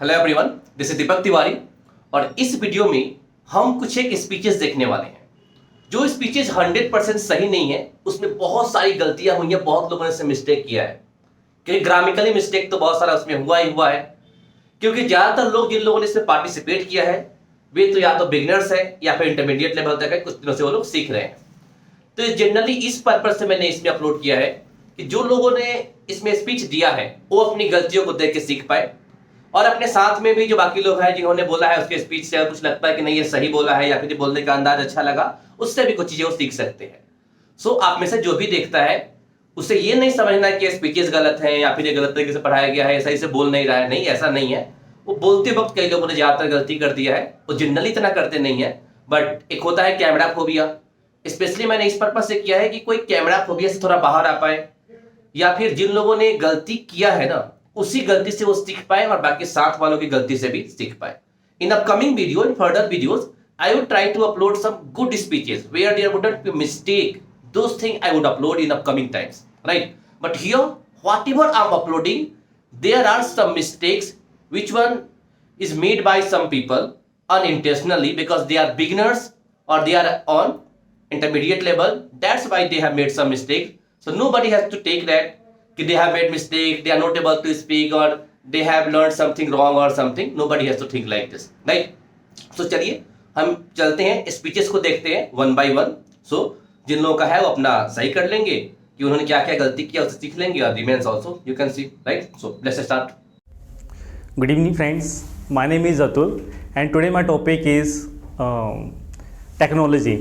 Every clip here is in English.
Hello everyone, this is Deepak Tiwari और इस video में हम कुछ एक स्पीचेस देखने वाले हैं। जो स्पीचेस 100% सही नहीं है, उसमें बहुत सारी गलतियां हुई हैं, बहुत लोगों ने इसमें मिस्टेक किया है। क्योंकि ग्रामेटिकली मिस्टेक तो बहुत सारा उसमें हुआ ही हुआ है। क्योंकि ज्यादातर लोग जिन लोगों ने इसमें पार्टिसिपेट किया है वे तो या तो बिगिनर्स है या फिर इंटरमीडिएट लेवल तक है, कुछ दिनों से वो लोग सीख रहे हैं। तो जनरली इस पर्पज से मैंने इसमें अपलोड किया है कि जो लोगों ने इसमें स्पीच दिया है वो अपनी गलतियों को देख के सीख पाए, और अपने साथ में भी जो बाकी लोग हैं जिन्होंने बोला है उसके स्पीच से कुछ लगता है कि नहीं ये सही बोला है या फिर बोलने का अंदाज अच्छा लगा, उससे भी कुछ चीजें वो सीख सकते हैं। सो आप में से जो भी देखता है उसे ये नहीं समझना कि स्पीचेस गलत हैं या फिर ये गलत तरीके से पढ़ाया गया है, सही से बोल नहीं रहा है। नहीं, ऐसा नहीं है। वो बोलते वक्त कई लोगों ने ज्यादातर गलती कर दिया है। वो जनरली इतना करते नहीं है, बट एक होता है कैमरा फोबिया। स्पेशली मैंने इस पर्पज से किया है कि कोई कैमरा फोबिया से थोड़ा बाहर आ पाए, या फिर जिन लोगों ने गलती किया है ना उसी गलती से वो सीख पाए और बाकी साथ वालों की गलती से भी सीख पाए। In upcoming video, in further videos, I would try to upload some good speeches where there wouldn't be mistake. Those things I would upload in upcoming times, right? But here, whatever I'm uploading, there are some mistakes which one is made by some people unintentionally because they are beginners or they are on intermediate level. That's why they have made some mistakes. So nobody has to take that कि they have made mistake, they are not able to speak or they have learned something wrong or something. Nobody has to think like this, right? So चलिए हम चलते हैं, speeches को देखते हैं one by one. सो जिन लोगों का है वो अपना सही कर लेंगे कि उन्होंने क्या क्या गलती किया उसे सीख लेंगे, और remains also you can see, right? So let's start. Good evening, friends. My name is Atul, and today my topic is technology.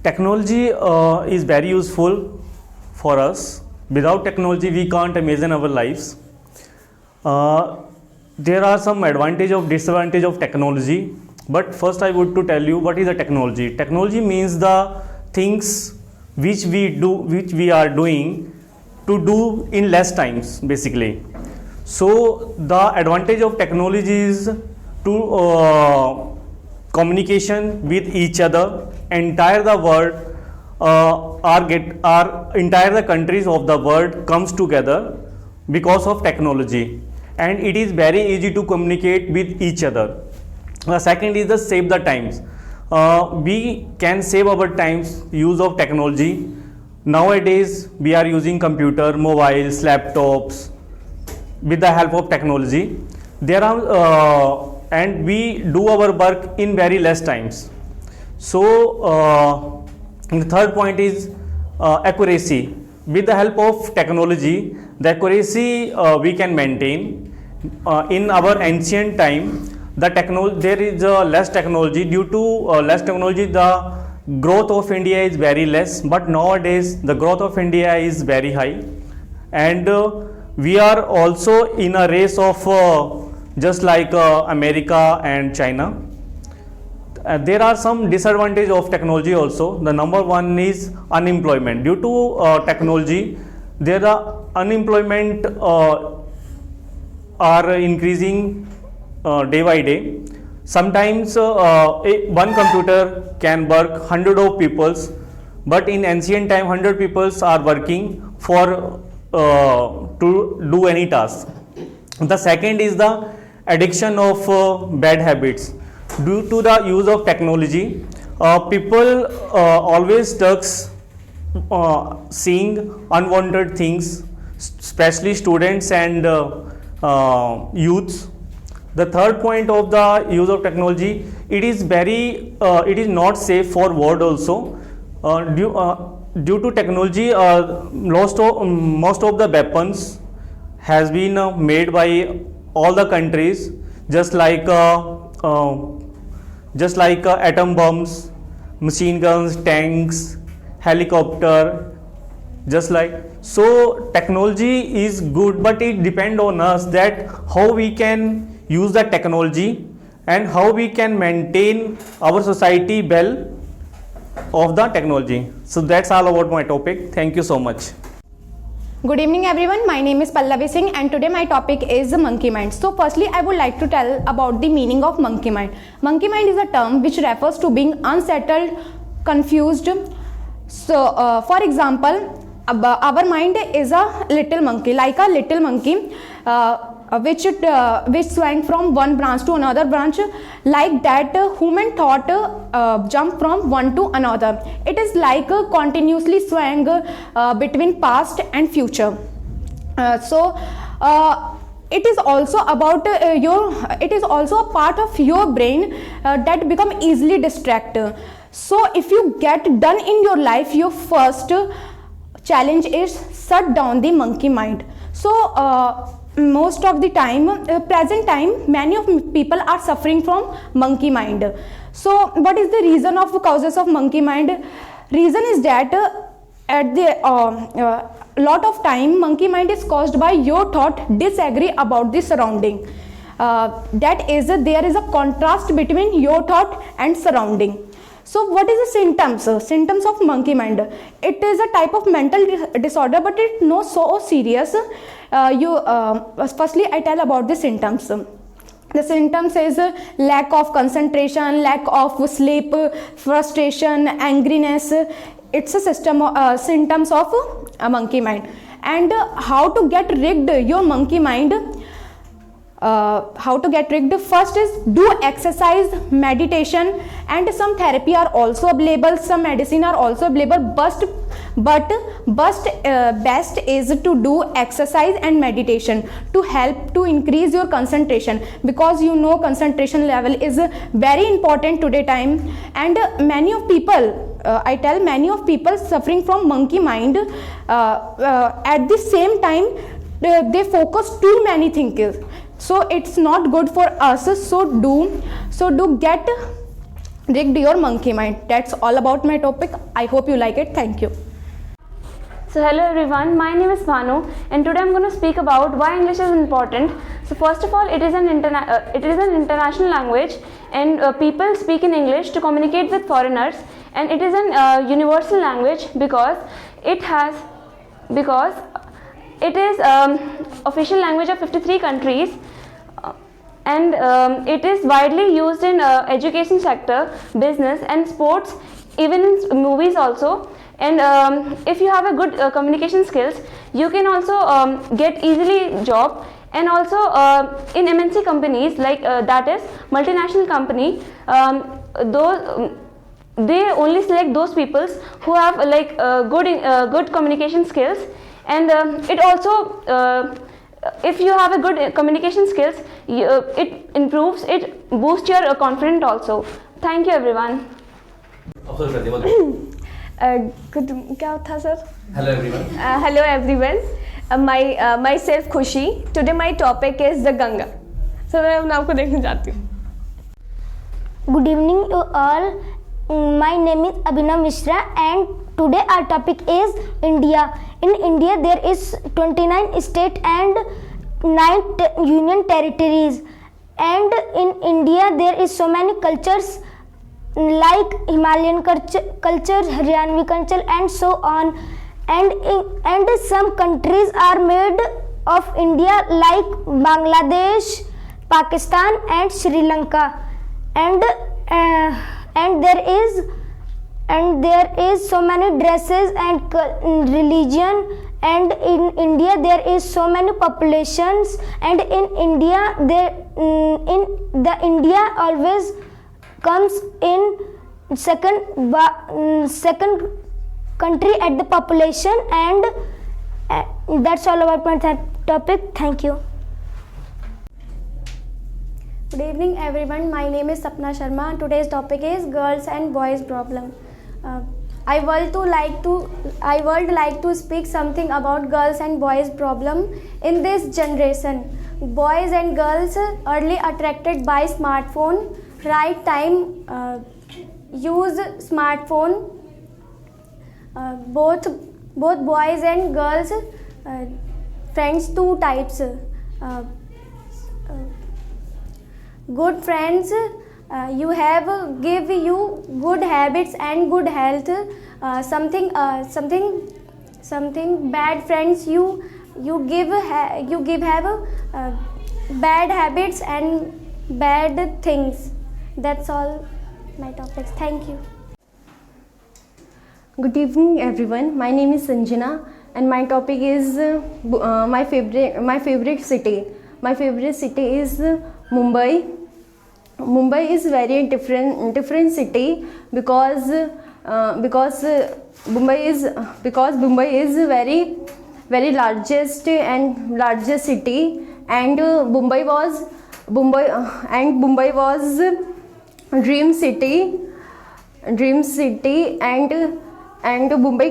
Technology is very useful for us. Without technology, we can't imagine our lives. There are some advantage of disadvantage of technology, but first I would to tell you what is a technology. Technology means the things which we are doing to do in less times, basically. So the advantage of technology is to communication with each other. Entire the world entire the countries of the world comes together because of technology, and it is very easy to communicate with each other. The second is the save the times. We can save our times use of technology. Nowadays we are using computer, mobiles, laptops with the help of technology. There are and we do our work in very less times. So the third point is accuracy. With the help of technology, the accuracy we can maintain. In our ancient time, there is less technology. Due to less technology, the growth of India is very less, but nowadays the growth of India is very high, and we are also in a race of just like America and China. There are some disadvantages of technology also. The number one is unemployment. Due to technology, there are unemployment are increasing day by day. Sometimes one computer can work 100 of peoples, but in ancient time 100 peoples are working for to do any task. The second is the addiction of bad habits. Due to the use of technology, people always stuck seeing unwanted things, especially students and youths. The third point of the use of technology, it is not safe for world also. Due to technology, most of the weapons has been made by all the countries, just like atom bombs, machine guns, tanks, helicopter, just like. So technology is good, but it depends on us that how we can use the technology and how we can maintain our society well of the technology. So that's all about my topic. Thank you so much. Good evening everyone, my name is Pallavi Singh and today my topic is monkey mind. So firstly I would like to tell about the meaning of monkey mind. Monkey mind is a term which refers to being unsettled, confused. So for example, our mind is a little monkey, like a little monkey which swung from one branch to another branch, like that human thought jump from one to another. It is like continuously swaying between past and future. It is also about it is also a part of your brain that become easily distracted. So if you get done in your life, your first challenge is shut down the monkey mind. So most of the time, present time, many of people are suffering from monkey mind. So what is the reason of causes of monkey mind? Reason is that at the lot of time monkey mind is caused by your thought disagree about the surrounding. That is, there is a contrast between your thought and surrounding. So what is the symptoms? Symptoms of monkey mind. It is a type of mental disorder, but it's not so serious. Firstly I tell about the symptoms. The symptoms is lack of concentration, lack of sleep, frustration, angriness. It's a symptoms of a monkey mind. And how to get rid your monkey mind? How to get rid? First is do exercise, meditation, and some therapy are also available, some medicine are also available, but best is to do exercise and meditation to help to increase your concentration, because you know concentration level is very important today time. And many of people, I tell many of people suffering from monkey mind, at the same time they focus too many things. So it's not good for us. So do get rid your monkey mind. That's all about my topic. I hope you like it. Thank you. So hello everyone, my name is Bhanu, and today I'm going to speak about why English is important. So first of all, it is an international language, and people speak in English to communicate with foreigners, and it is an universal language because it is official language of 53 countries, and it is widely used in education sector, business and sports, even in movies also. And if you have a good communication skills, you can also get easily job. And also in MNC companies, like that is multinational company, they only select those people who have like good communication skills. And it also if you have a good communication skills, it improves, it boosts your confidence also. Thank you everyone. क्या था sir? Hello everyone. Hello everyone. Myself Khushi. Today my topic is the Ganga. So मैं उन आपको देखने जाती हूँ. Good evening to all. My name is Abhinav Mishra and today our topic is India. In India there is 29 states and 9 union territories. And in India there is so many cultures like Himalayan culture, Haryanvi culture and so on. And some countries are made of India like Bangladesh, Pakistan and Sri Lanka. And there is so many dresses and religion, and in India there is so many populations, and in India India always comes in second country at the population. And that's all about my topic. Thank you. Good evening everyone, my name is Sapna Sharma and today's topic is girls and boys problem. I would like to speak something about girls and boys problem in this generation. Boys and girls early attracted by smartphone, right time use smartphone. Both boys and girls friends two types. Good friends you have give you good habits and good health. Something bad friends you give have bad habits and bad things. That's all my topics. Thank you. Good evening everyone, my name is Sanjana and my topic is my favorite city. My favorite city is Mumbai. Mumbai is very different city because Mumbai is very largest city, and Mumbai was dream city, and Mumbai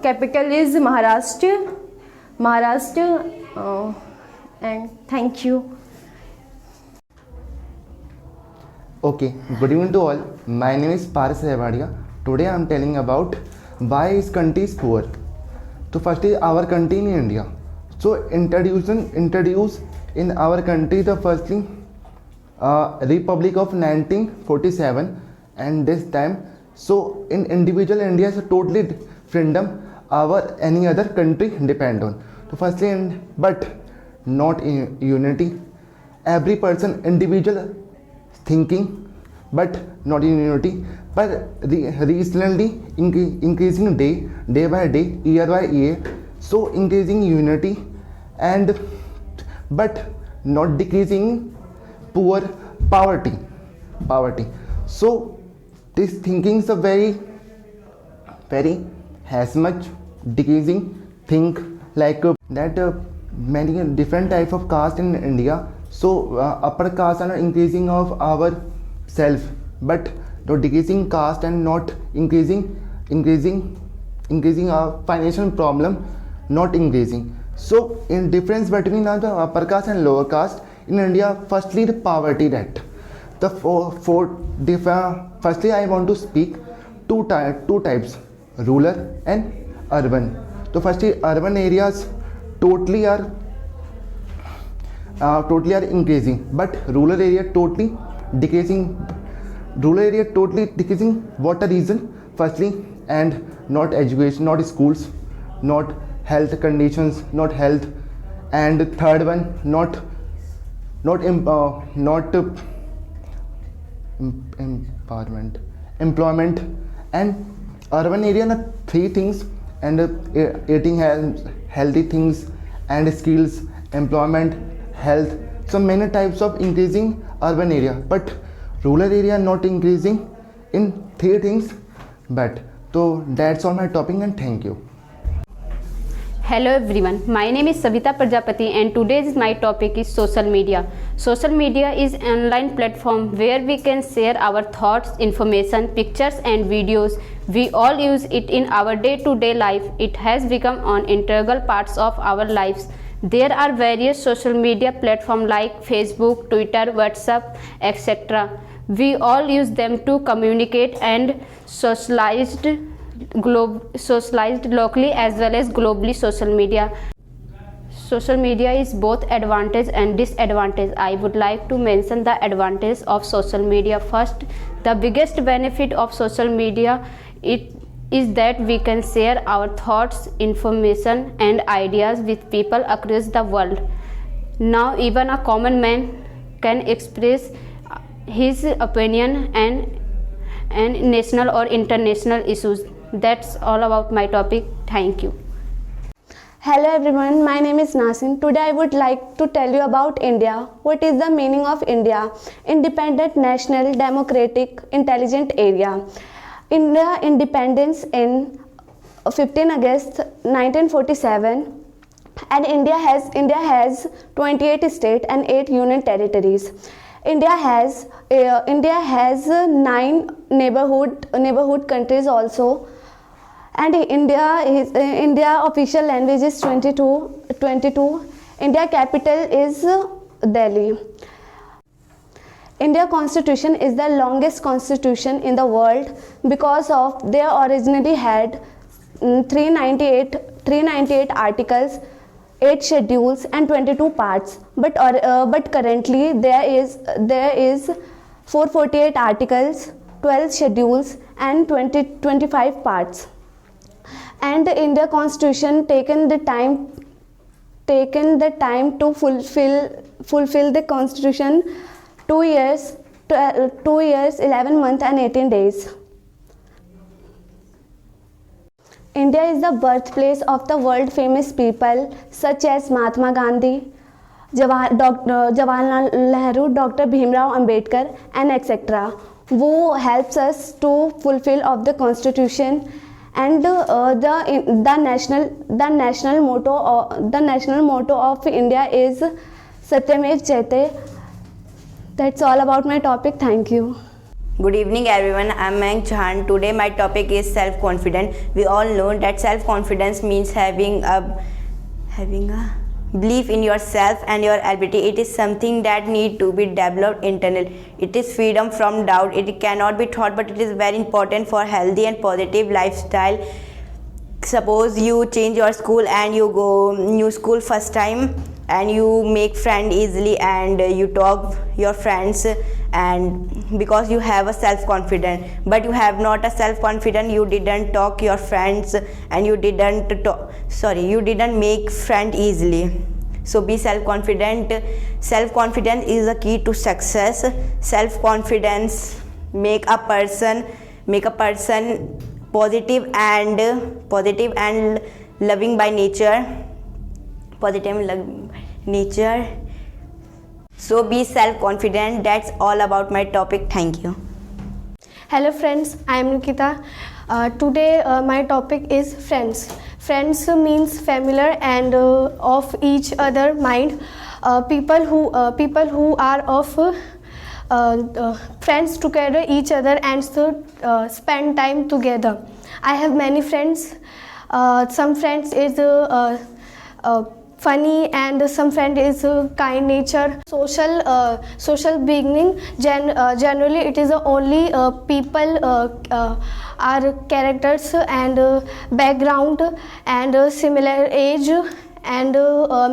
capital is Maharashtra, and thank you. Okay, good evening to all. My name is Paras Revadia. Today I am telling about why is country is poor. So firstly, our country in India. So introduce in our country the firstly Republic of 1947, and this time. So in individual India is totally freedom our any other country depend on. So firstly, but not in unity. Every person individual thinking, but not in unity. But recently increasing day by day, year by year, so increasing unity, and but not decreasing poverty. So this thinking is a very as much decreasing think like that many different type of caste in India. So upper caste are increasing of our self, but not decreasing caste and not increasing our financial problem, not increasing. So in difference between the upper caste and lower caste in India, firstly the poverty rate. The firstly I want to speak two types, rural and urban. So firstly urban areas totally are increasing, but rural area totally decreasing. What a reason? Firstly, and not education, not schools, not health conditions, not health, and third one, not employment, and urban area three things, and eating healthy things, and skills, employment, health. So many types of increasing urban area, but rural area not increasing in three things. But so that's all my topic, and thank you. Hello everyone, my name is Savita Prajapati and today's my topic is social media. Social media is an online platform where we can share our thoughts, information, pictures and videos. We all use it in our day-to-day life. It has become an integral part of our lives. There are various social media platforms like Facebook, Twitter, WhatsApp, etc. We all use them to communicate and socialized locally as well as globally. Social media is both advantage and disadvantage. I would like to mention the advantage of social media first. The biggest benefit of social media is that we can share our thoughts, information and ideas with people across the world. Now even a common man can express his opinion and national or international issues. That's all about my topic. Thank you. Hello everyone, my name is Nasin. Today I would like to tell you about India. What is the meaning of India? Independent, national, democratic, intelligent area. India independence in 15 August 1947, and India has 28 states and 8 union territories. India has 9 neighborhood countries also, and India official language is 22. India capital is Delhi. India constitution is the longest constitution in the world because of they originally had 398 articles, 8 schedules and 22 parts, but currently there is 448 articles, 12 schedules and 25 parts. And the India constitution taken the time to fulfill the constitution 2 years, 11 months and 18 days. India is the birthplace of the world famous people such as Mahatma Gandhi, Jawaharlal Nehru, Dr. Bhimrao Ambedkar, and etc. Who helps us to fulfill of the constitution, and the national motto of India is Satyamev Jayate. That's all about my topic. Thank you. Good evening everyone, I am Mayank Chauhan. Today my topic is self-confidence. We all know that self-confidence means having a belief in yourself and your ability. It is something that need to be developed internally. It is freedom from doubt. It cannot be taught, but it is very important for healthy and positive lifestyle. Suppose you change your school and you go new school first time, and you make friend easily, and you talk your friends, and because you have a self-confidence, but you have not a self-confidence, you didn't talk your friends, and you didn't make friend easily. So be self-confident. Self-confidence is the key to success. Self-confidence make a person positive and loving by nature. So be self-confident. That's all about my topic. Thank you. Hello friends, I am Nikita. Today my topic is friends. Friends means familiar and of each other mind. People who are of friends together each other and spend time together. I have many friends. Some friends is funny, and some friend is kind nature. Social beginning, generally it is only people are characters and background and similar age and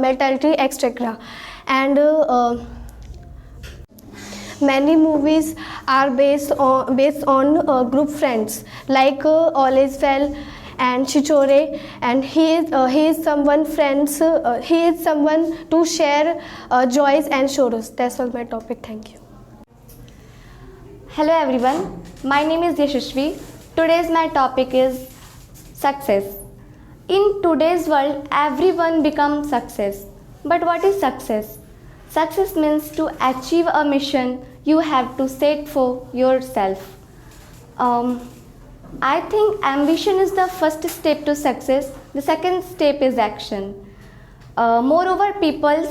mentality, etc. And many movies are based on group friends, like All Is Well and Chichore, and he is someone to share joys and sorrows. That's all my topic. Thank you. Hello everyone, my name is Yashashvi. Today's my topic is success. In today's world, everyone becomes success. But what is success? Success means to achieve a mission you have to set for yourself. I think ambition is the first step to success. The second step is action. Moreover, people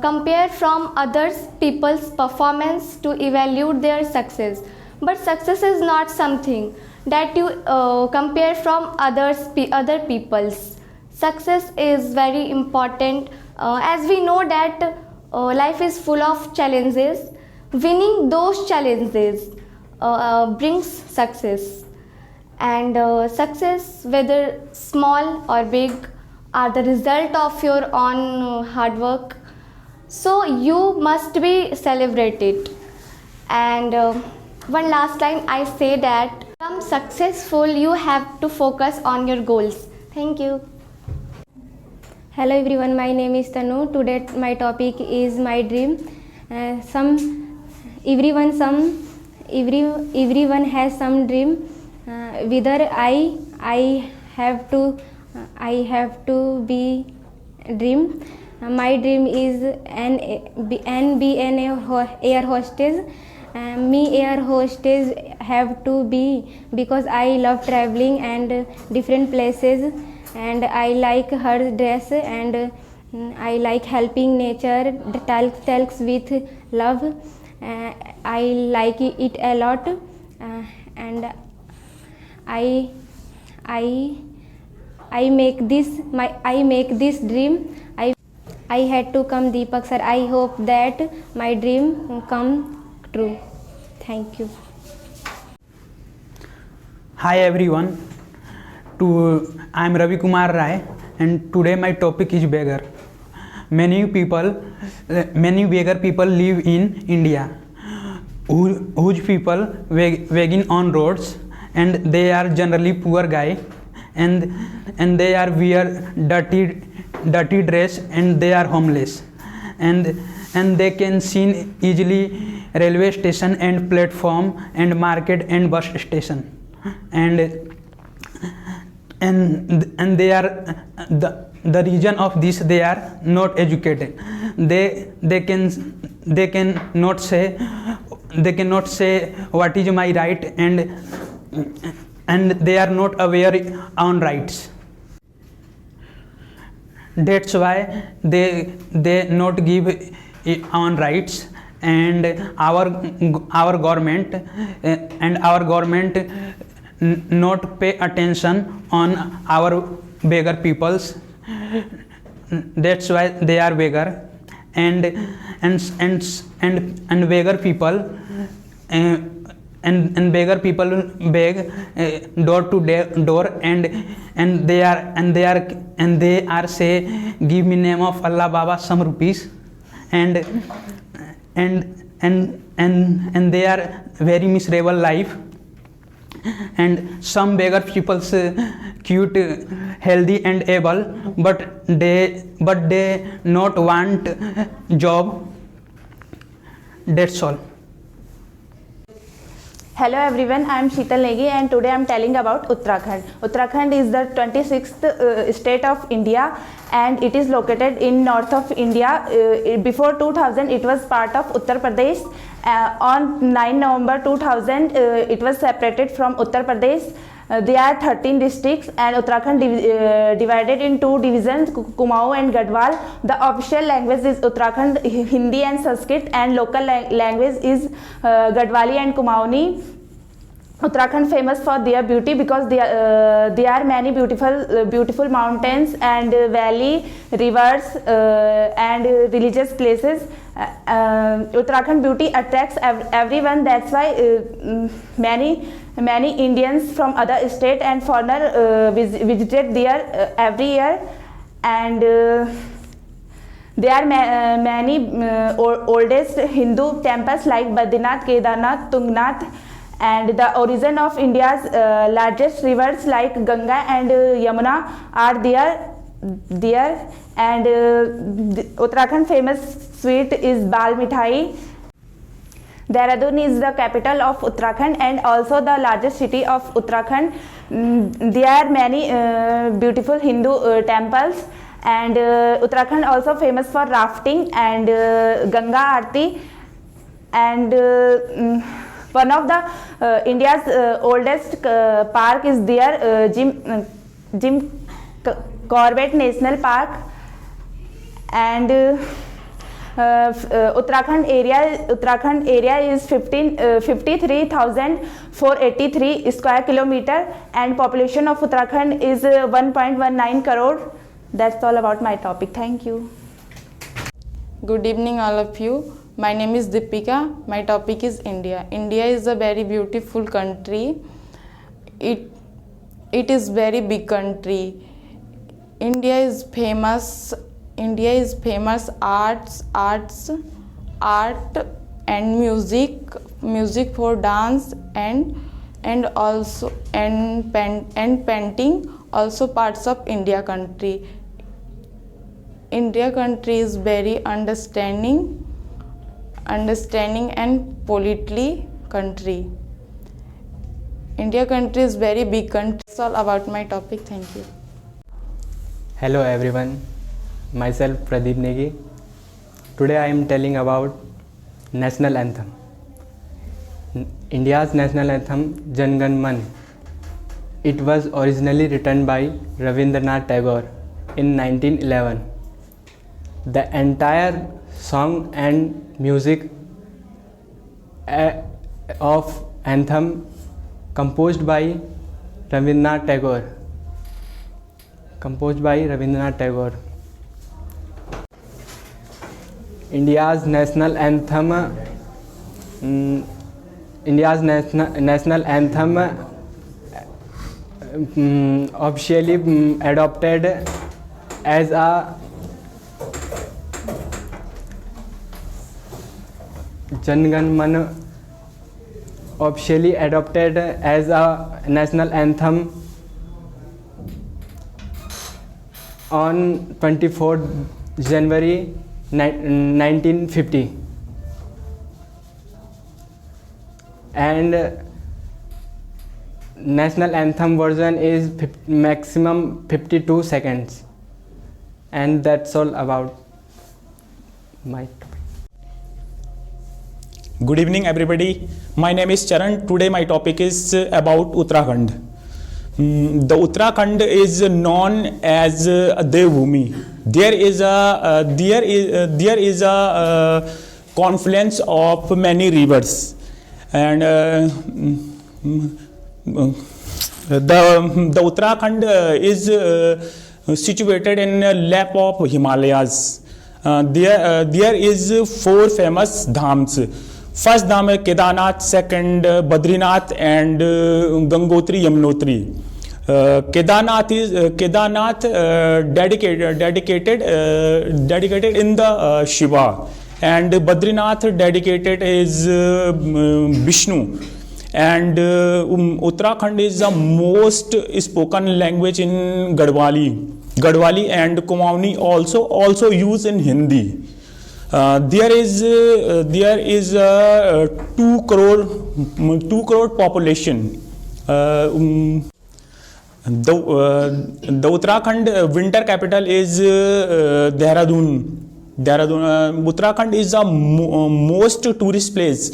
compare from others people's performance to evaluate their success. But success is not something that you compare from other people's. Success is very important, as we know that life is full of challenges. Winning those challenges brings success. And success, whether small or big, are the result of your own hard work. So you must be celebrated. And one last line I say that to become successful, you have to focus on your goals. Thank you. Hello everyone, my name is Tanu. Today my topic is my dream. Everyone has some dream. Whether I have to be dream. My dream is be an air hostess. Me air hostess have to be because I love traveling and different places, and I like her dress, and I like helping nature, talks with love. I like it a lot, and I make this dream. I had to come, Deepak sir. I hope that my dream come true. Thank you. Hi everyone. I am Ravi Kumar Rai, and today my topic is beggar. Many beggar people live in India, whose people begging on roads, and they are generally poor guy, and they are wear dirty dress, and they are homeless, and they can seen easily railway station and platform and market and bus station, and they are the reason of this, they are not educated. They cannot say what is my right, and they are not aware on rights. That's why they not give on rights, and our government not pay attention on our beggar peoples. That's why they are beggar, and beggar people and beggar people beg door to door, and they are say, give me name of Allah Baba some rupees, and they are very miserable life. And some beggar people's cute, healthy and able, but they not want job. That's all. Hello everyone, I am Sheetal Negi and today I am telling about Uttarakhand. Uttarakhand is the 26th state of India and it is located in north of India. Before 2000 it was part of Uttar Pradesh. On 9 November 2000 it was separated from Uttar Pradesh. There are 13 districts and Uttarakhand divided in 2 divisions, Kumaon and Gadwal. The official language is Uttarakhand Hindi and Sanskrit, and local language is Gadwali and Kumaoni. Uttarakhand famous for their beauty because there are many beautiful mountains and valley, rivers and religious places. Uttarakhand beauty attracts everyone. That's why many Indians from other state and foreigner visited there every year, and there are many oldest Hindu temples like Badrinath, Kedarnath, Tungnath, and the origin of India's largest rivers like Ganga and Yamuna are there. And Uttarakhand famous sweet is Bal Mithai. Dehradun is the capital of Uttarakhand and also the largest city of Uttarakhand. There are many beautiful Hindu temples, and Uttarakhand also famous for rafting and Ganga Aarti, and one of the India's oldest park is there, Jim Corbett National Park, and Uttarakhand area is 53,483 square kilometer, and population of Uttarakhand is 1.19 crore. That's all about my topic. Thank you. Good evening all of you. My name is Deepika. My topic is India. India is a very beautiful country. It is very big country. India is famous art and music for dance and also painting, also parts of India country. India country is very understanding and politely country. India country is very big country. That's all about my topic. Thank you. Hello everyone, myself Pradeep Negi. Today I am telling about national anthem. India's national anthem Jan Gan Man. It was originally written by Rabindranath Tagore in 1911. The entire song and music of anthem composed by Rabindranath Tagore. India's national anthem officially adopted as a Jan Gan Man officially adopted as a national anthem on 24 January 1950, and national anthem version is maximum 52 seconds. And that's all about my topic. Good evening everybody. My name is Charan. Today my topic is about Uttarakhand. The Uttarakhand is known as Devbhoomi. There is a confluence of many rivers, and the Uttarakhand is situated in a lap of Himalayas. There is 4 famous dhams. First dham is Kedarnath, second Badrinath, and Gangotri Yamunotri. Kedarnath dedicated in the Shiva, and Badrinath dedicated is Vishnu. And Uttarakhand is the most spoken language in Gadwali and Kumaoni also used in Hindi. There is a 2 crore population. The Uttarakhand winter capital is Dehradun. Uttarakhand is the most tourist place.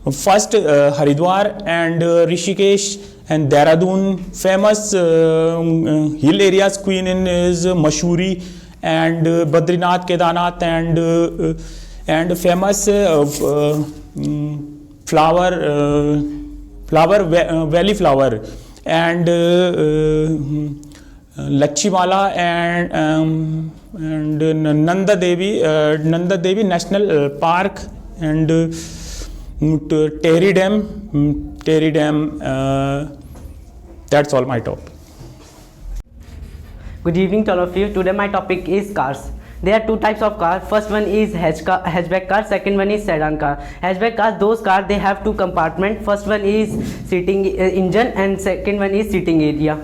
First Haridwar and Rishikesh and Dehradun. Famous hill areas Queen is Mussoorie and Badrinath, Kedarnath, and famous valley flower and Lachimala and Nanda Devi National Park and Tehri Dam. That's all my topic. Good evening to all of you. Today my topic is cars. There are 2 types of cars. First one is hatchback car. Second one is sedan car. Hatchback cars, those cars they have 2 compartments. First one is seating engine and second one is seating area.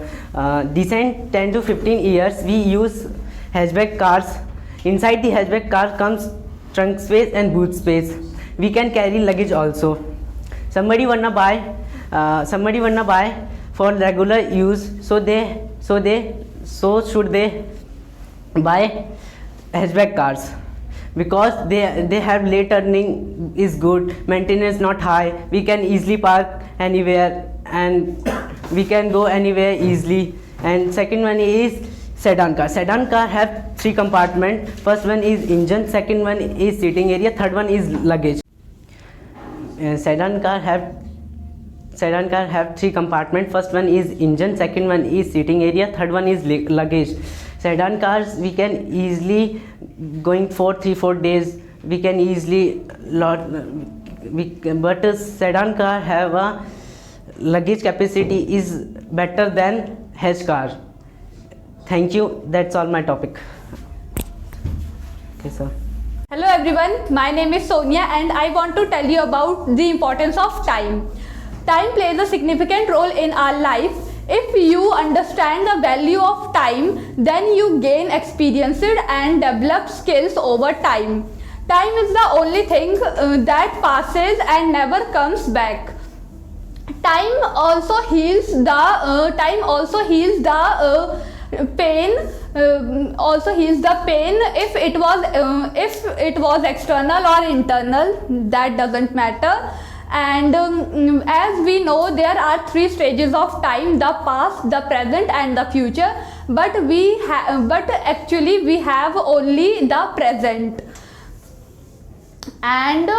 Recent 10 to 15 years we use hatchback cars. Inside the hatchback car comes trunk space and boot space. We can carry luggage also. Somebody wanna buy for regular use, so should they buy hatchback cars, because they have late turning is good, maintenance not high, we can easily park anywhere and we can go anywhere easily. And second one is sedan car. Sedan car have 3 compartments. First one is engine, second one is seating area, third one is luggage. Sedan car have 3 compartments. First one is engine, second one is seating area, third one is luggage. Sedan cars we can easily going for 3-4 days. We can easily but sedan car have a luggage capacity is better than hatch car. Thank you. That's all my topic. Okay, sir. Hello everyone, my name is Sonia and I want to tell you about the importance of time. Time plays a significant role in our life. If you understand the value of time, then you gain experience and develop skills over time. Time is the only thing that passes and never comes back. Time also heals the pain. If it was external or internal, that doesn't matter. And as we know, there are 3 stages of time: the past, the present and the future. But actually we have only the present. And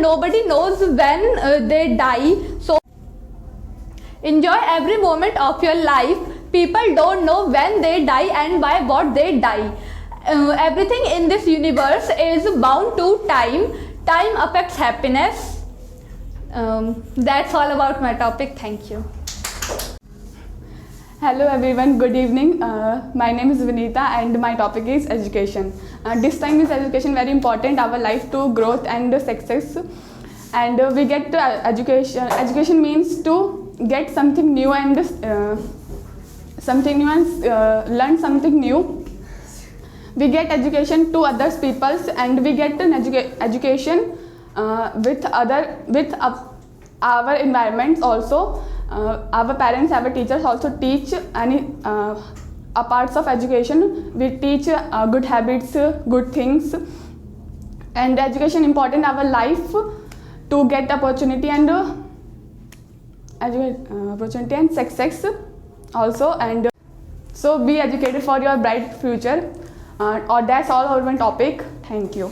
nobody knows when they die. So enjoy every moment of your life. People don't know when they die and by what they die. Everything in this universe is bound to time. Time affects happiness. That's all about my topic. Thank you. Hello everyone, good evening. My name is Vinita and my topic is education. This time is education very important, our life to growth and success. And we get to education. Education means to get something new and learn something new. We get education to others peoples, and we get an education with our environments also. Our parents, our teachers also teach a parts of education. We teach good habits, good things, and education important our life to get opportunity and opportunity and success also. And so be educated for your bright future. Or that's all over my topic. Thank you.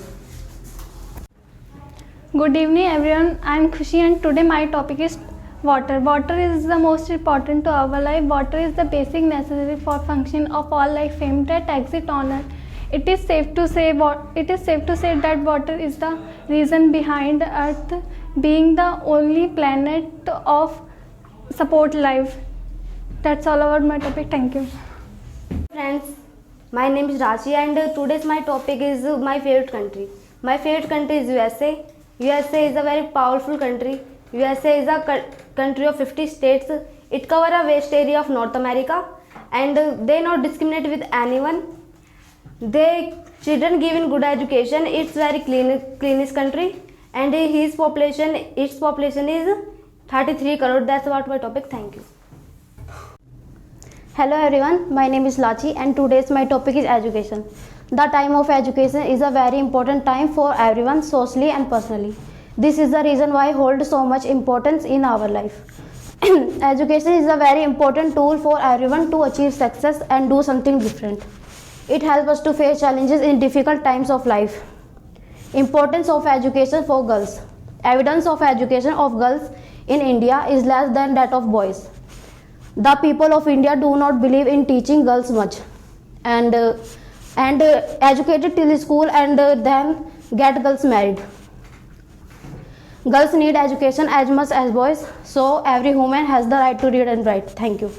Good evening everyone, I am Khushi and today my topic is water. Water is the most important to our life. Water is the basic necessary for function of all life forms that exist on earth. It is safe to say that water is the reason behind earth being the only planet of support life. That's all about my topic. Thank you. Friends, my name is Rashi and today's my topic is my favorite country. My favorite country is USA. USA is a very powerful country. USA is a country of 50 states. It covers a vast area of North America and they not discriminate with anyone. They children given good education. It's very cleanest country and its population is 33 crore. That's about my topic. Thank you. Hello everyone, my name is Lachi and today's my topic is education. The time of education is a very important time for everyone socially and personally. This is the reason why I hold so much importance in our life. Education is a very important tool for everyone to achieve success and do something different. It helps us to face challenges in difficult times of life. Importance of education for girls. Evidence of education of girls in India is less than that of boys. The people of India do not believe in teaching girls much and educated till school and then get girls married. Girls need education as much as boys, so every woman has the right to read and write. Thank you.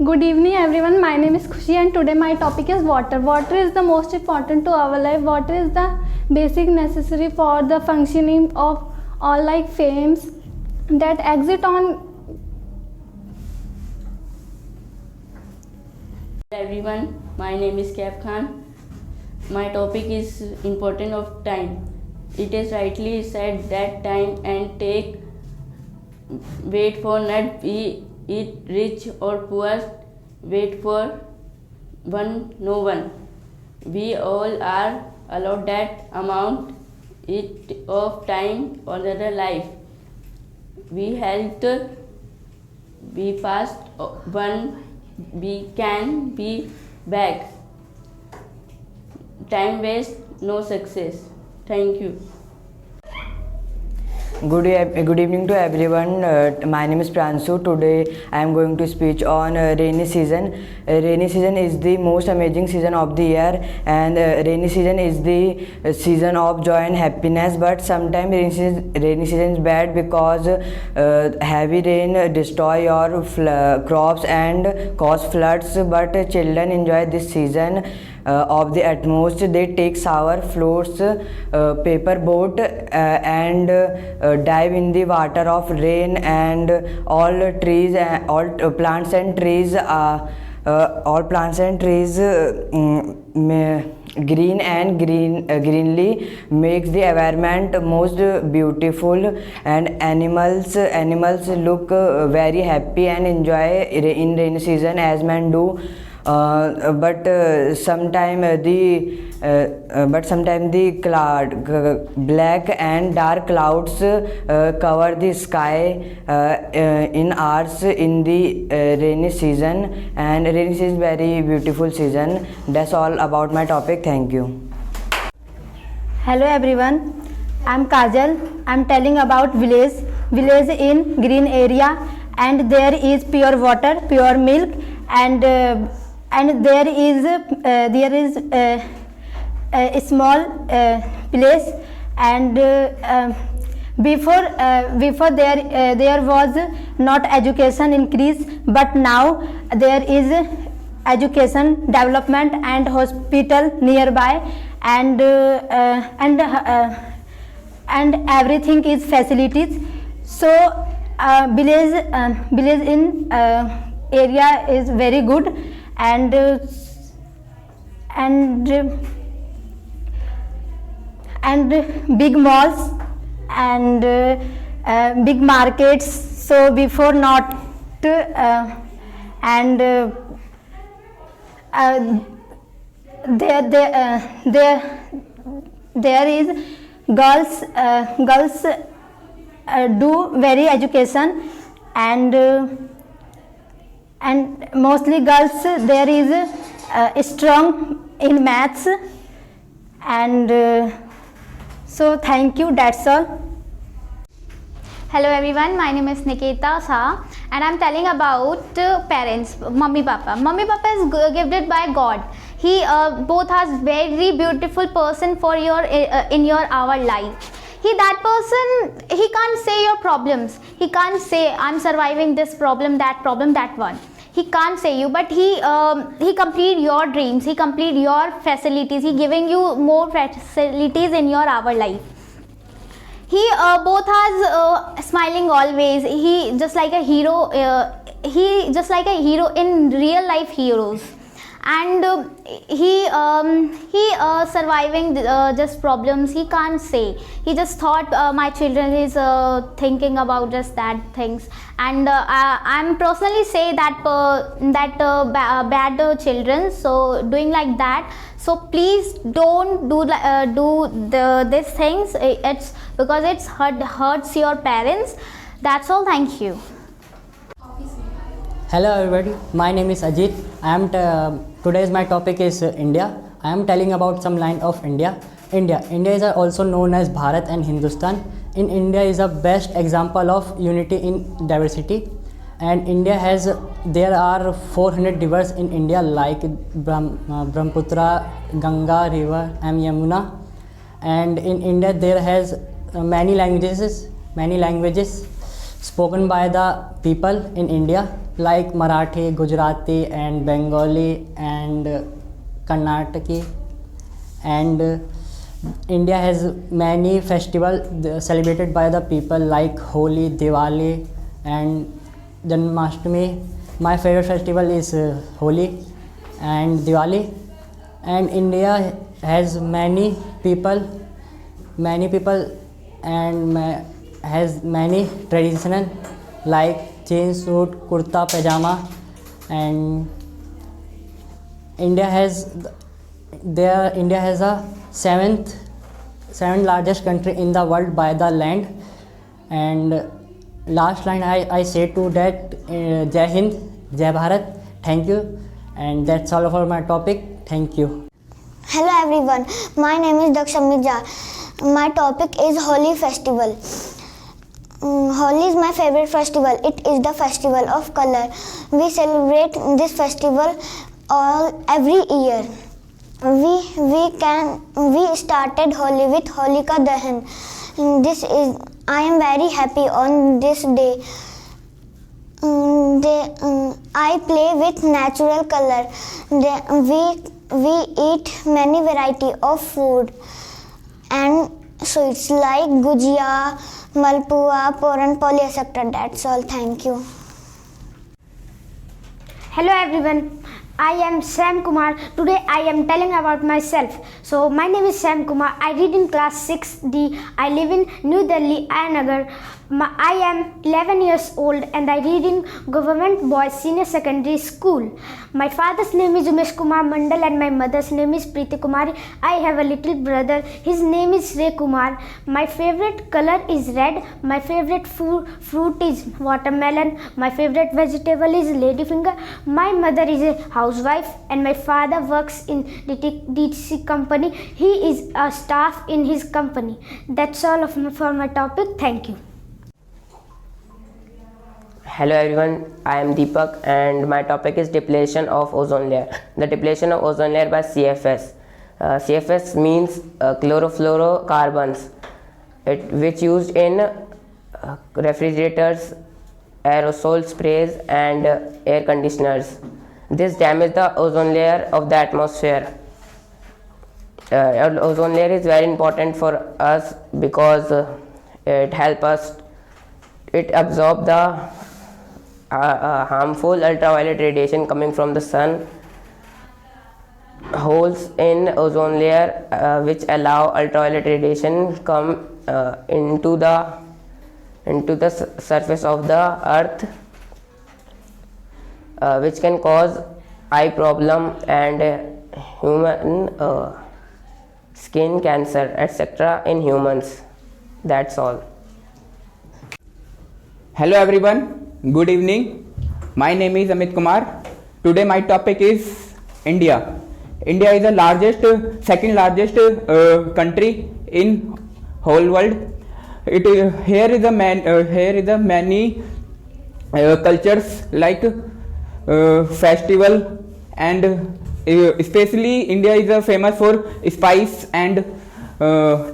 Good evening everyone, my name is Khushi and today my topic is water. Water is the most important to our life. Water is the basic necessary for the functioning of all life forms that exist on. Everyone, my name is Kaif Khan. My topic is important of time. It is rightly said that time and take wait for not be it rich or poor, wait for one no one. We all are allowed that amount it of time or another life. We helped, we passed one, we can be back. Time waste, no success. Thank you. Good evening to everyone. My name is Pransu. Today I am going to speak on rainy season. Rainy season is the most amazing season of the year, and rainy season is the season of joy and happiness. But sometimes rainy season is bad because heavy rain destroy your crops and cause floods. But children enjoy this season of the utmost. They take shower, floats, paper boat and dive in the water of rain, and all trees, all plants and trees green and greenly makes the environment most beautiful, and animals look very happy and enjoy in rainy season as men do. But sometime the black and dark clouds cover the sky in hours in the rainy season, and rainy season is very beautiful season. That's all about my topic. Thank you. Hello everyone, I'm Kajal. I'm telling about village in green area, and there is pure water, pure milk, and there is a small place, and before there was not education increase, but now there is education development and hospital nearby, and everything is facilities. So village in area is very good, and big malls and big markets. So before not and there is girls do very education, and mostly girls there is strong in maths, and so thank you, that's all. Hello everyone, my name is Nikita Shah and I'm telling about parents, Mummy Papa. Mummy Papa is gifted by God. He both has very beautiful person for your in your our life. That person, he can't say your problems. He can't say I'm surviving this problem, that one. He can't say you, but he complete your dreams. He complete your facilities. He giving you more facilities in your our life. He both has smiling always. He just like a hero. He just like a hero in real life heroes, and he surviving just problems. He can't say. He just thought my children is thinking about just that things, and I'm personally say that bad children. So doing like that. So please don't do these things. It's because it's hurts your parents. That's all. Thank you. Hello everybody, my name is Ajit. Today's my topic is India. I am telling about some line of India. India is also known as Bharat and Hindustan. In India is a best example of unity in diversity. And there are 400 rivers in India like Brahmaputra, Ganga river and Yamuna. And in India there has many languages spoken by the people in India like Marathi, Gujarati and Bengali and Karnataki. And India has many festivals celebrated by the people like Holi, Diwali and Janmashtami. My favorite festival is Holi and Diwali. And India has many people and has many traditional like chain suit, kurta, pajama. And India has a seventh largest country in the world by the land. And last line I say to that, Jai Hind, Jai Bharat. Thank you, and that's all for my topic. Thank you. Hello everyone, my name is Dakshamit Jha. My topic is Holi festival. Holi is my favorite festival. It is the festival of color. We celebrate this festival every year. We started Holi with Holika Dahan. I am very happy on this day. I play with natural color. We eat many variety of food and sweets like gujia, malpua, puran poli, etc. That's all. Thank you. Hello everyone, I am Sam Kumar. Today I am telling about myself. So my name is Sam Kumar. I read in class 6D. I live in New Delhi, Ayanagar. I am 11 years old and I read in Government Boys Senior Secondary School. My father's name is Umesh Kumar Mandal and my mother's name is Preeti Kumari. I have a little brother. His name is Ray Kumar. My favorite color is red. My favorite fruit is watermelon. My favorite vegetable is ladyfinger. My mother is a housewife and my father works in DTC company. He is a staff in his company. That's all for my topic. Thank you. Hello everyone, I am Deepak and my topic is depletion of ozone layer. The depletion of ozone layer by CFS. CFS means chlorofluorocarbons, which used in refrigerators, aerosol sprays and air conditioners. This damages the ozone layer of the atmosphere. Ozone layer is very important for us because it helps us, it absorbs the harmful ultraviolet radiation coming from the sun. Holes in ozone layer which allow ultraviolet radiation come into the surface of the earth. which can cause eye problem and human skin cancer, etc. in humans. That's all. Hello everyone, good evening. My name is Amit Kumar. Today my topic is India. India is the second largest country in whole world. Here is many cultures like festival, and especially India is famous for spice and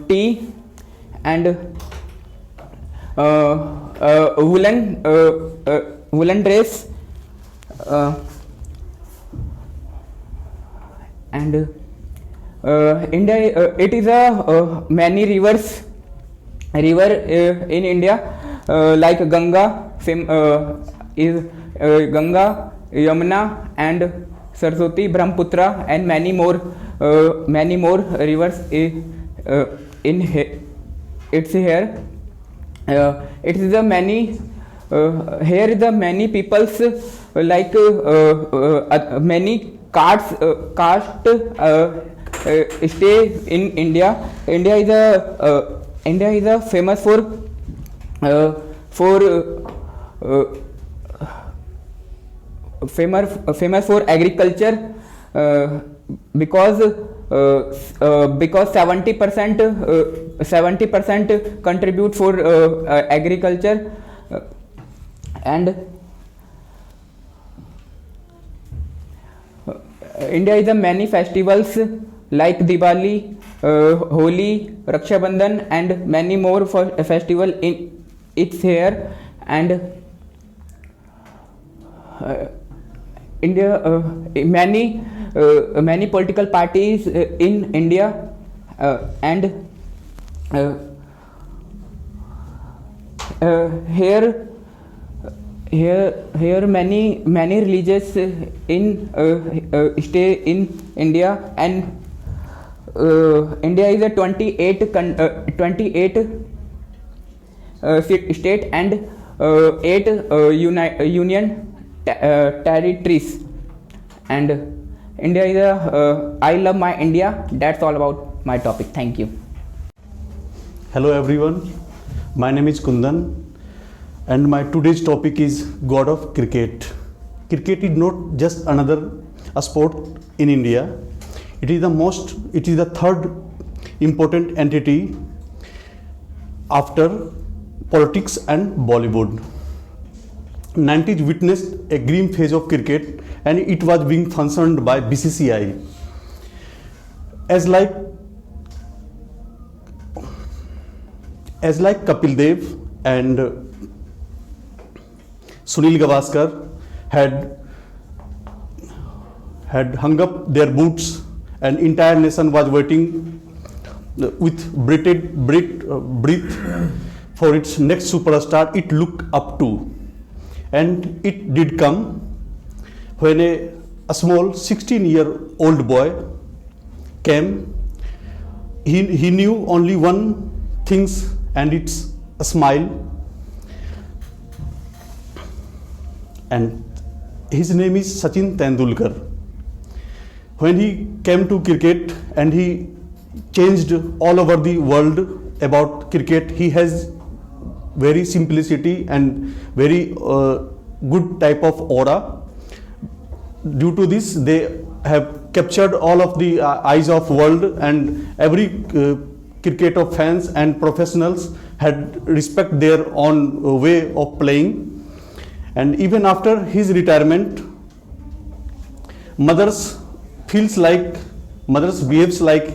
tea and woolen dress and India it is many rivers in India like Ganga is Ganga, Yamuna and Saraswati, Brahmaputra and many more rivers in it's here. It is the many here is the many peoples like many caste stay in India. India is a famous for agriculture because 70% contribute for agriculture and India is a many festivals like Diwali, Holi, Raksha Bandhan and many more festival in it's here and India many political parties in India and here many religious in stay in India and India is a 28 state and 8 union territories and India is I love my India. That's all about my topic. Thank you. Hello everyone, my name is Kundan and my today's topic is God of Cricket. Cricket is not just a sport in India. It is the third important entity after politics and Bollywood. 90s witnessed a grim phase of cricket and it was being functioned by BCCI. As like Kapil Dev and Sunil Gavaskar had hung up their boots and entire nation was waiting with breath for its next superstar it looked up to. And it did come when a small 16-year-old boy came. He knew only one thing and it's a smile. And his name is Sachin Tendulkar. When he came to cricket and he changed all over the world about cricket, he has very simplicity and very good type of aura. Due to this, they have captured all of the eyes of world and every cricket of fans and professionals had respect their own way of playing. And even after his retirement, mothers behaves like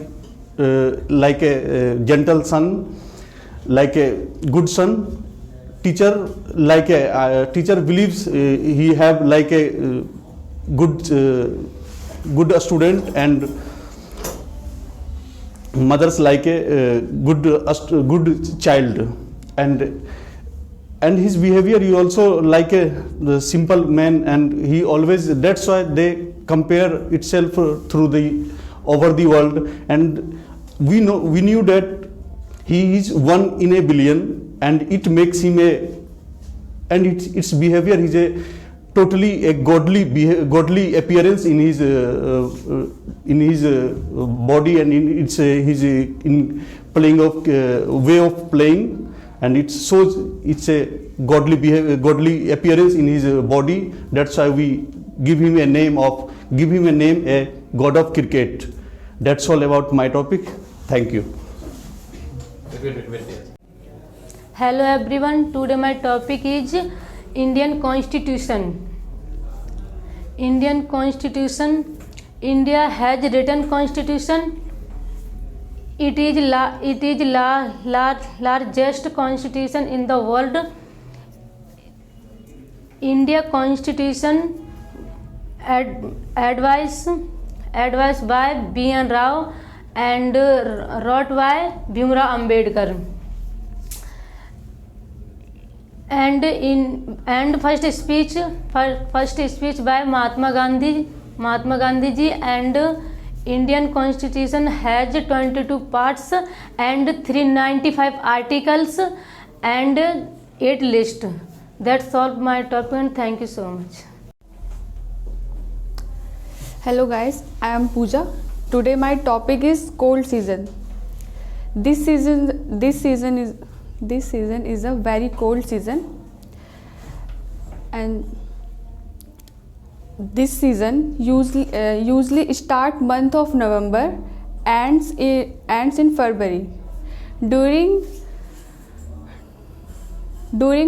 a gentle son, like a good son. Teacher believes he have like a good student, and mothers like a good child, and his behavior is also like the simple man, and he always, that's why they compare itself over the world, and we knew that he is 1 in a billion, and it makes him its behavior is totally a godly appearance in his body, and in his in playing of way of playing, and it shows it's a godly appearance in his body. That's why we give him a name, a god of cricket. That's all about my topic. Thank you. Hello everyone, today my topic is Indian Constitution. Indian Constitution. India has written Constitution. It is largest constitution in the world. India Constitution advised by B.N. Rao and wrote by Bhimrao Ambedkar. And first speech by Mahatma Gandhi ji. And Indian Constitution has 22 parts and 395 articles and 8 lists. That's all my topic, and thank you so much. Hello guys, I am Pooja. Today my topic is cold season. This season is a very cold season, and this season usually start month of November, ends in February. During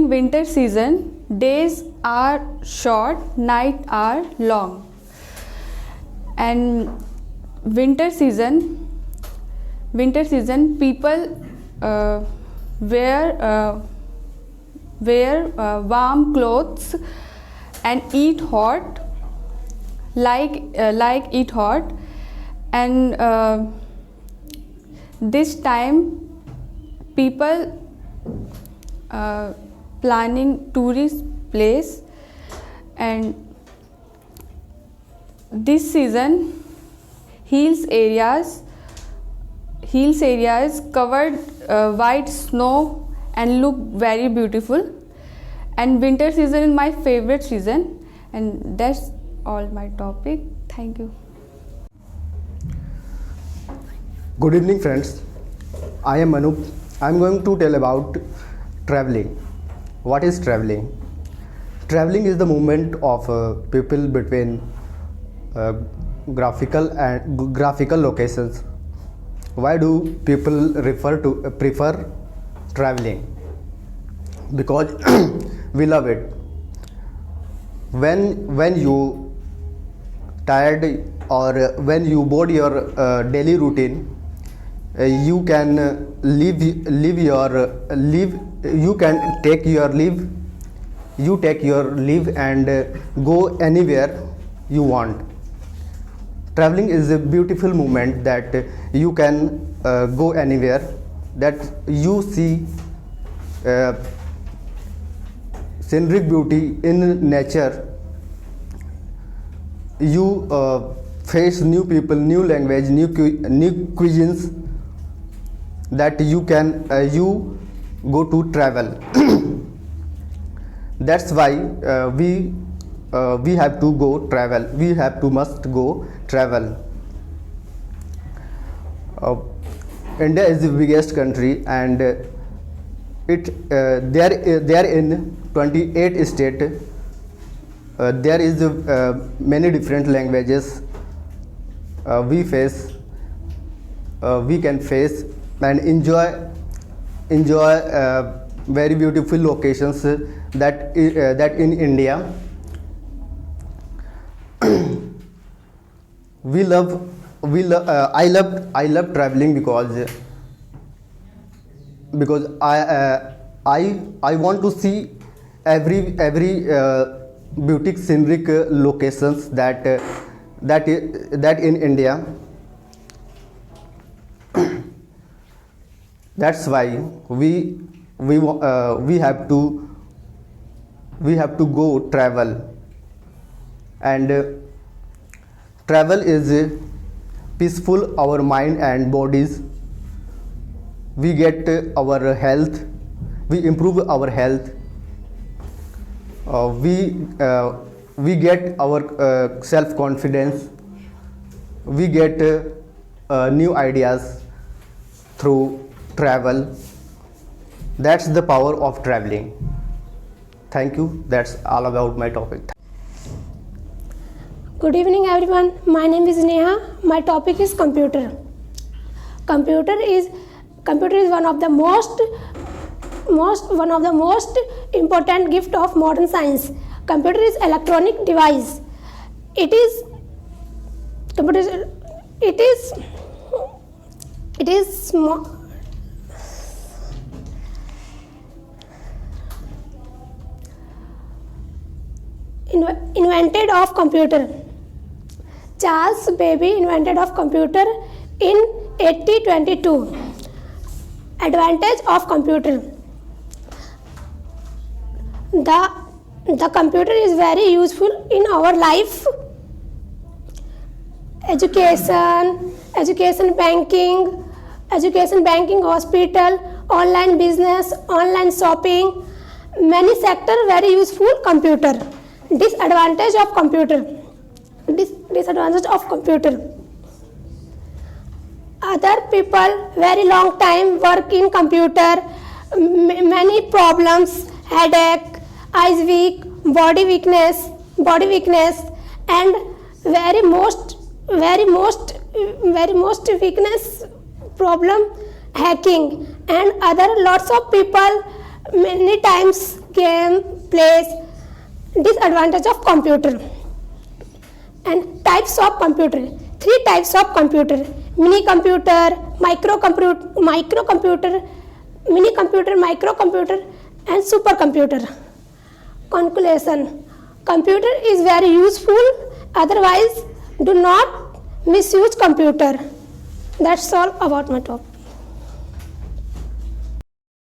winter season, days are short, night are long. And winter season people wear warm clothes and eat hot, eat hot. And this time people planning tourist place. And this season hills areas covered white snow and look very beautiful. And winter season is my favorite season. And that's all my topic. Thank you. Good evening friends, I am Anup. I am going to tell about traveling. What is traveling? Traveling is the movement of people between graphical locations. Why do people prefer traveling? Because we love it. When you tired or when you bored your daily routine, you can you can take your leave. You take your leave and go anywhere you want. Traveling is a beautiful moment that you can go anywhere, that you see scenic beauty in nature. You face new people, new language, new cuisines, that you can you go to travel. That's why we have to go travel. We have to must go travel. India is the biggest country, and there in 28 states. There is many different languages we can face and enjoy very beautiful locations that in India. I love traveling because I want to see every beauty scenic locations that in India. That's why we have to go travel. And travel is peaceful our mind and bodies. We get our health, we improve our health. we get our self confidence, we get new ideas through travel. That's the power of traveling. Thank you. That's all about my topic. Good evening everyone. My name is Neha. My topic is computer. Computer is one of the most important gift of modern science. Computer is electronic device. It is invented of computer. Charles Babbage invented of computer in 1822. Advantage of computer. The computer is very useful in our life. Education, banking, hospital, online business, online shopping. Many sector very useful computer. Disadvantage of computer. Other people very long time work in computer. Many problems, headache, eyes weak, body weakness, and very most weakness problem, hacking, and other lots of people many times game plays. Disadvantage of computer. And types of computer. 3 types of computer: mini computer, microcomputer, and supercomputer. Conclusion: computer is very useful. Otherwise, do not misuse computer. That's all about my topic.